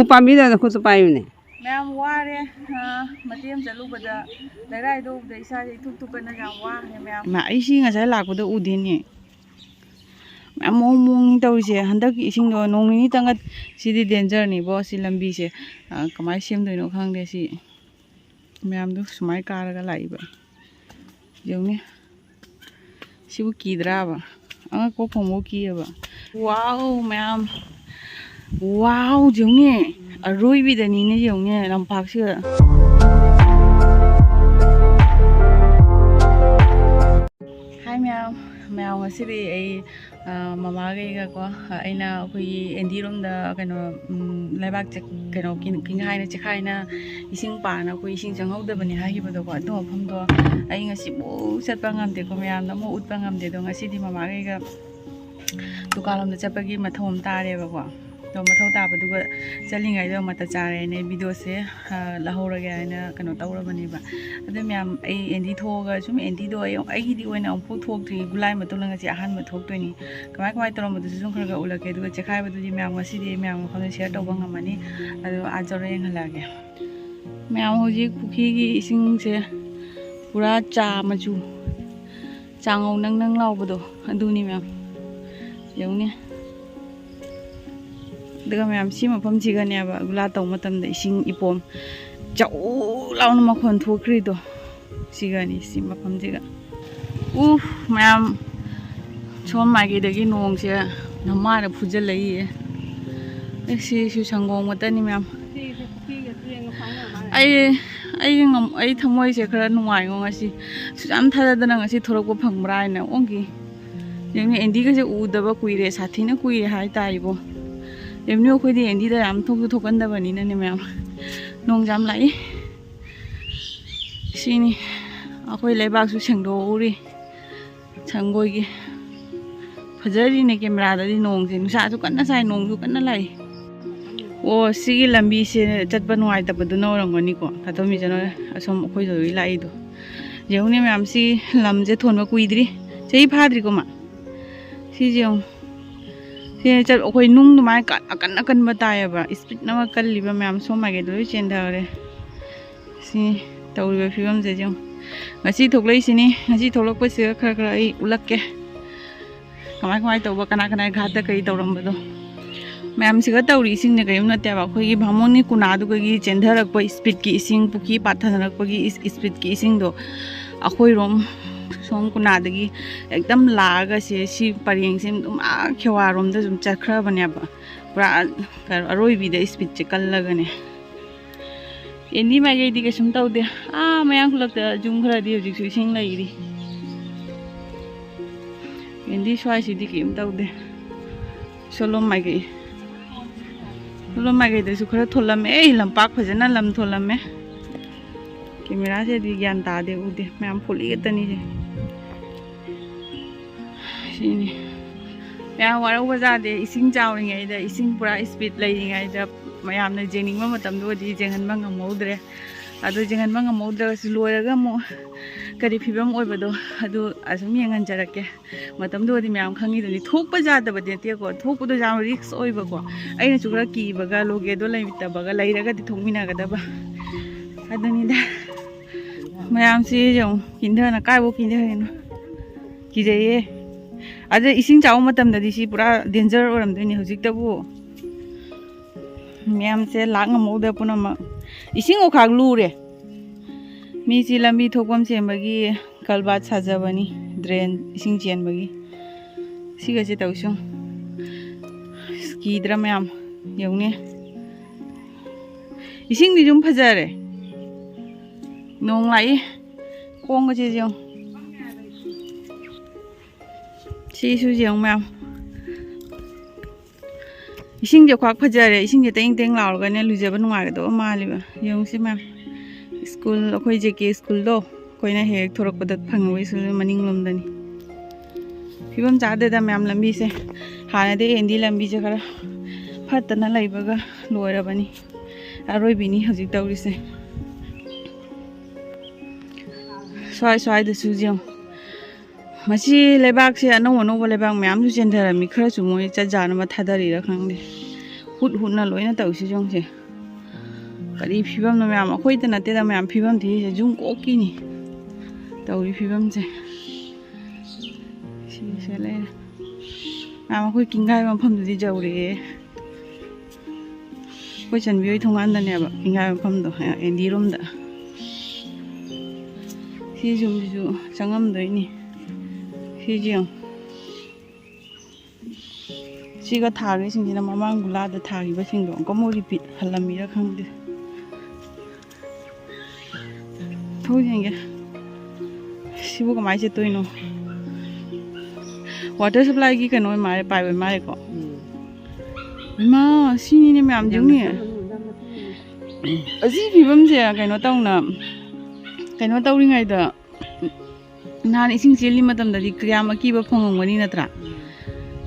पाबीदा खुद पायुने मैम वारे मतेम चलुबदा लराइदो द इसाजे थुक थुकना जा वाने मैम मा इसी ngasa lakpado udine मैम मोंग तौसे हंदक इसिंग दो नोंनि तंगत सिदि डेंजर नि बो सि लंबी से कमाय सेम दोइनो खंगदे सि मैम दो सुमाय कारगा लाइबा जोंने सिबु कीद्राबा अंगा को फमो कीयबा वाओ मैम वाओ जोंने अरोइबिदनी ने जोंने लंपाक्से hi ma'am ma'am ngasidi ai mama ga ko aina khoi endi rom da kano laibak kano king haina chekhaina ising pa na khoi ising janghau da bani ha hi bodo ko do pham do ai ngasi bo chatpa ngam de ko myam na mo utpa ngam de do ngasi di mama ga dukalam da chapagi mathom tare ba ko तो मथौ ताबदुग चलिंगाय दो मता चारे ने video से लहौरगे आइना कनो तौरबनीबा अदे ma'am ए Andy थोगा सुम Andy दो आई दी ओइना अमफु थोक्थि गुलाय मतुलंग से अहान म थोक्तोनी कमाय कमाय तोरम दु सुम खरगा उलके दु चेखाय बदु म्याम मसिदि म्याम खने शेयर तौबा ngमनी अदो आजरे हलागे म्याम होजि कुखी की इसिंग से पूरा चा मजु चांगौ नंग नंग लावबदो अदुनी म्याम यौने दगा मैम सी मफम सिगनेबा गुला तौ मतम द इसिंग इपोम चाउ लाउन मखोन थोख्रिदो सिगनी सी मफम जिगा उफ मैम सोम मागे दगी नोंग से नमार फुजल लई सी सु संगोंग मतनी मैम आई थमोय से खरा नुवाय ngasi सुजाम थादना ngasi थोरको फंगब्रा ना ओंगी जेंनि एंडी गसे उदबा कुइरे साथीना कुइरे हाय ताइबो एमनी अखोइदि एंडी दा याम थोक थोकंदबनी ने मैम नोंग जाम लाई सिनी अखोइ लेबाकसु सेंदोउरी संगोइगी फजरी ने कैमरा दि नोंग से नुसासु कन्ना साइ नोंगसु कन्ना लाई ओ सिगी लंबी से चटबा नुआइ तबदु नौरंगनी को थाथोमि जनो असम अखोइ जोइ लाइदो जेउने मैम सी लमजे थोनबा कुइद्री चै फाद्री को मा सी जेउ से चल अखोइ नुंग दुमाय कन कन बतायबा स्पीड नमा कल्लिबा मैम सोमागे दो चेंदारे सी तौरिबा फिबम जे जेउ ngasi थोकलैसिनी ngasi थोलकपसे खरा खरा आई उलक्के कमाय कमाय तौबा कना कना घात कई तौरमबदो मैम सिगा तौरी सिंग ने कयम नत्याबा खोगी भामोनी कुनादु गगी चेंधरक स्पीड की इसिंग पुकी पाथनरक पगी स्पीड की इसिंग दो अखोइ रोम सोम कुनादगी एकदम लागा से सी परियंग से आ खेवा रोम द जुम चखरा बन्याबा पूरा अरोइबी द स्पीड चे कल्लगने एनी मागे दी के सुम तौदे आ मयांग खुलक जुम खरा दी हुजिक सु इसिंग लैरी एंडी स्वाइ सिदि केम तौदे सोलोम मागे दसु खरा थोलमे ए लंपाक फजना लम थोलमे कैमरा से दी ज्ञान तादे उदे मैम फुली गतनी जे सिनी मैम वारा बजादे इसिंग चावरिङै दा इसिंग पूरा स्पीड लैरिङै दा मैमना जेनिंगमा मतमदो दि जेंगनबा ngमौद्रे अदो जेंगनबा ngमौद्रगसु लोयरगा मो करी फिबम ओइबदो अदो असम येंगनजरके मतमदो दि मैम खंगिदनि थोकपा जादबा देतेको थोकपदो जाम रिस्क ओइबको अइना चुकरा कीबगा लोगेदो लैमितबगा लैरगा दि थोकमिनागदबा अदनिदा मैम से जो किंधना काइबो किंधनो किजैये अदे इसिंग चाव मतमदि सी पूरा डेंजर ओरमदोनि हजिकतबो मैम से लांग मौदा पुनम इसिंग ओखाग लूरे मी सी लंबी थोकम सेमबगी कलबात साजबनी ड्रेन इसिंग चेनबगी सिगसे तौसुं स्कीद्रा मैम यौने इसिंग दि जुम फजरे नोंग लाई कोंग जे जो सिसु जेउ मैम इसिंग जे ख्वाक फजरे इसिंग जे तेंग तेंग लावगने लुजबा नुआगदो मालिबा यौं से मैम स्कूल अखोइ जेके स्कूल दो कोइना हेक थोरकपद फंगबै सु मनिंग लोमदनी फिबम चादेदा मैम लंबी से हानादे एंडी लंबी जे खरा फतना लैबगा लोयरबनी अरोइबिनी हजिक तौरिसे स्वाइ स्वाइ दसु जेउ मसी लेबाक से अनौ अनौ लेबाक मैम जु चेंधरमी खरा सु मोय चजान मा थादरी र खंगदे हुट हुटना लोइना तौसी जोंसे करी फिबम न मैम अखोई त नते दा मैम फिबम थी से जुम कोकीनी तौरी फिबम से से ले मैम अखोई किंगाई मफम दुदी जौरे कोई चनबियोई थोंगान दने अब किंगाई मफम दो एंडी रूम दा सी जुम जु चंगम दोइनी सी जियो सिगा थागे सिंगिना ममांग गुलादा थागिबा सिंगो कमो रिपीट हलमीरा खंगदे थोजेंगे सिबु कमाई चतोइनो वाटर सप्लाई की कनो मारे पाइबे मारे को मा सिनी मैम जोंनी अजी फिबम से कनो तौना कनो तौरिङाइदा नान इसिंग चेली मतम ददि क्रियाम अकीबा फोंगंगनी नत्रा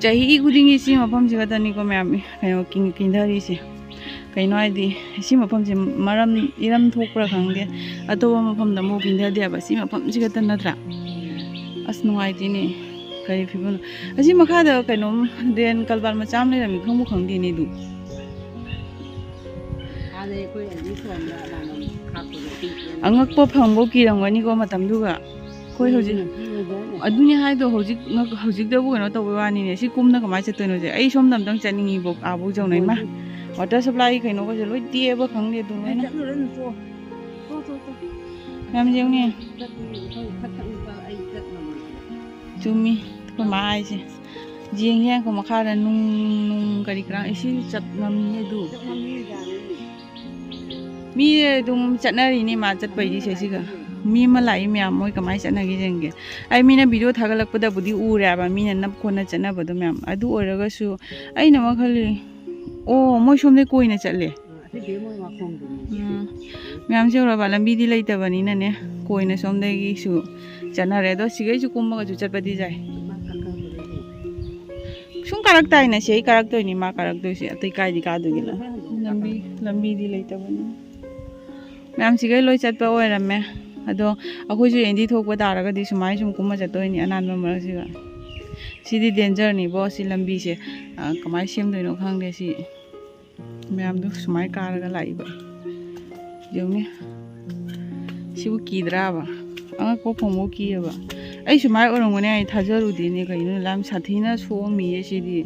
चाही खुदिंगी सी मफम से गतनी को मैम कनो किंधरी से कहीं आदि मफम से मरम इरम थोपरा खंगे अतोब मफम दमो किंधदे बसी मफम से गत नत्रा अस नुआइदिनी कई फिबन असी मखादा कनो देन कलबार मचाम लेरमी खंगबु खंगदिनी दु आने कोई अजी सोमला लानो खाको अंगकपो फंगबो किरंगनी को मतम दुगा कोई होजि अदुनि हाइदो होजिक होजिक दबु कनो तबो वानी ने सि कुमना कमाय चतोनो जे आई सोम दमदंग चनिंगी बो आबु जौनाय मा वाटर सप्लाई कनो को जे लोइ दिएबो खंगे दु ना मैम जेउनी चुमी को माय से जिंग हे को मखारा नुंग करी क्रा इसी चतनमी दु मी दुम चतनरी नि मा चतपैदि सेसिगा मी मलाई मैम मोय कमाय चतनगी जेंगे आई मीना वीडियो थागलकपदा बुदी उरेबा मीना नप खोना चतनबदो मैम अदु ओरगसु आइना मखली ओ मोय सोमदे कोइना चले मैम से ओरबा लंबीदी लेतबनी ने कोइना सोमदेगी सु चतनरे दो सिगैसु कुमगा जु चतपदी जाय सुम कारक्ताइना से कारक्तोइनी मा कारक्तोइसे अतै काइदि कादुगिला लंबीदी लेतबनी मैम सिगै लोइ चतपा ओइरमे अदो अखोइसु एंडी थोकपा तारगदि सुमाइ सुम कुमा चतोइनी अनानबा मरसिगा सिदी डेंजर नि बो सि लंबी से कमाइ सेमदोइनो खंगदे सि मैम दु सुमाइ कारगा लाइबा जेउनी सिबु कीद्राबा अंगा को फोमो कीयबा आई सुमाइ ओरंगने आई थाजरुदिने कइनो लाम साथीना सोमिये सिदी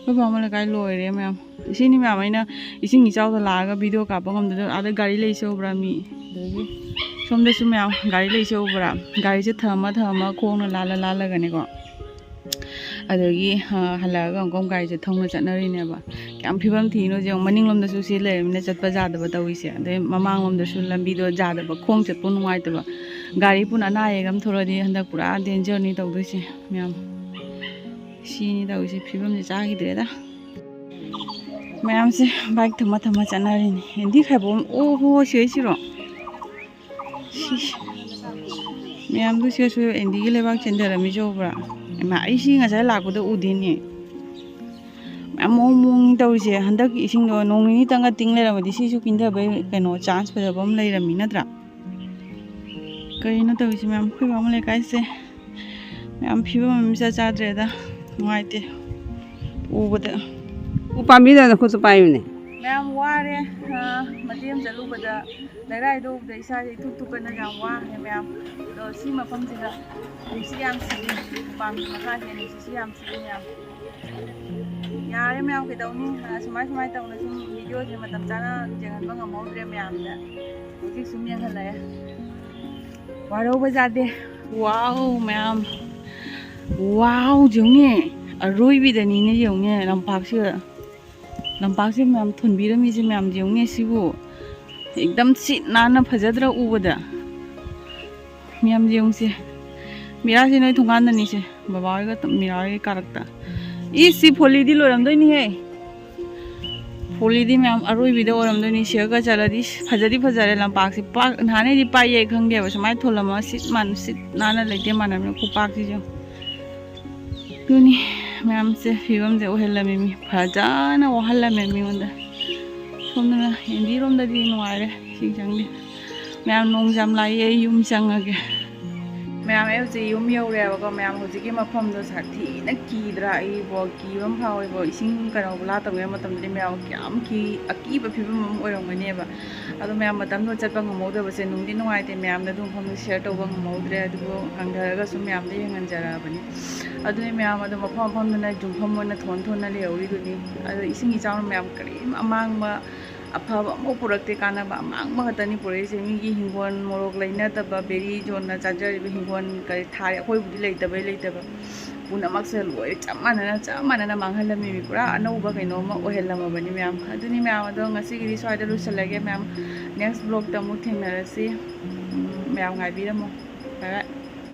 को बामले काइ लोइरे मैम सिनी मैम आइना इसिंग इचाउदा लागा वीडियो कापा गमदो आदा गाड़ी लेसोब्रा मी सोमदसु मैम गाड़ी लेसोब्रा गाड़ी से थमा खोंना लाला को अदगी हलागा अंगम गाड़ी से थौना चतनरिनेबा क्याम फिबम थिनो जे मनिंगलोमदसु से लेमिने चतपा जादबा तविसे अदे ममांगलोमदसु लंबीदो जादबा खोंग चतपु नुवाइतबा गाड़ी पुन अनायेगम थोरदि हंदा पुरा डेंजर नि तौदोइसे मैम सीनी तौइसे फिबम से चागिद्रेदा मैम से बाइक थमा चतनरिने हिंदी खाइबोम ओहो सेसिरो मैम दु सेसु एंडी के लेबाक चेंदरमी जोब्रा मा इसी ngasai lakpado udini मैम मोंग तौइसे हंदक इसिंग दो नोंनि तंगा तिंग लेरमदि सिसु किंधबे कनो चांस फजबम लेरमी नत्रा कइनो तौइसे मैम खैबाम लेकाइसे मैम फिबम मिसा चाद्रेदा नुआइते उबदा उपामीदा खुद पाइने मैम वारे मतेम चलुबदा लेराइ दो द इसा थुक थुकना याम वा मैम दो सी मफम सिदा इसी याम सिदी पामी मखा हेनि सी याम सिदी मैम यारे मैम के दौनी सुमाइ तौना सुम वीडियो जे मतम जाना जेंगन ngमौद्रे मैम दा होजि सुम यंगलाय वारो बजादे वाओ मैम वाओ जोंगे अरोइबिदनी ने जोंगे लंपाक से मैम थुनबिरमी से मैम जोंगे सिबु एकदम सिट नाना फजद्रा उबदा मैम जोंसे मेरा से नोय थुंगाननी से बाबागा मेरा के कारक्ता इसी फोलीदी लोरमदोइनी है फोलीदी मैम अरोइबिदा ओरमदोइनी शेगा चलदी फजरे लंपाक से पाक नाने दि पाइए खंगे सुमाइ थोलमा सिट नाना लेते मानम कुपाक से जो दुनी मैम से फिबम से ओहेलमी फजाना ओहलमी मिंदा सोमना एंडी रोमददी नुआरे सिंग चंगदे मैम नोंग जाम लाइए युम चंगगे मैम हजी यूम यौरेबको मैम हजिकी मफमदो साथीना कीद्रा अइबो कीबम फावेबो इसिंग कनो लातबे मतमदि मैम क्याम की अकीबा फिबम ओइरमगनेबा अदो मैम मतमदो चटपा ngमौदबसे नुंगदि नुंगाइते मैम दु मफम शेयर तौबा ngमौद्रे अदुबो हंगरगा सु मैम दे यंगनजराबनी अदुनि मैम अदो मफम मफमदना जुमफम मोना थोन थोना लेउरिदुनि अदो इसिंग इचाउन मैम करीम अमांगमा अफब अमो पुरक्ते कानबा अमांगमा खतनी पुरैसे मिगी हिंगोन मोरक लैनतबा बेरी जोना चाजरिबा हिंगोन कई थारे अखोइबुदि लेतबा पुनमक्से लोय चप मानना मांगहलमी पुरा अनौबा कइनोमा ओहेलमबनी मैम अदुनि मैम अदो ngasiगिदि स्वाइदा लुसलगे मैम नेक्स्ट ब्लॉग तमु थेंनरसि मैम गाइबिरमो बाय बाय।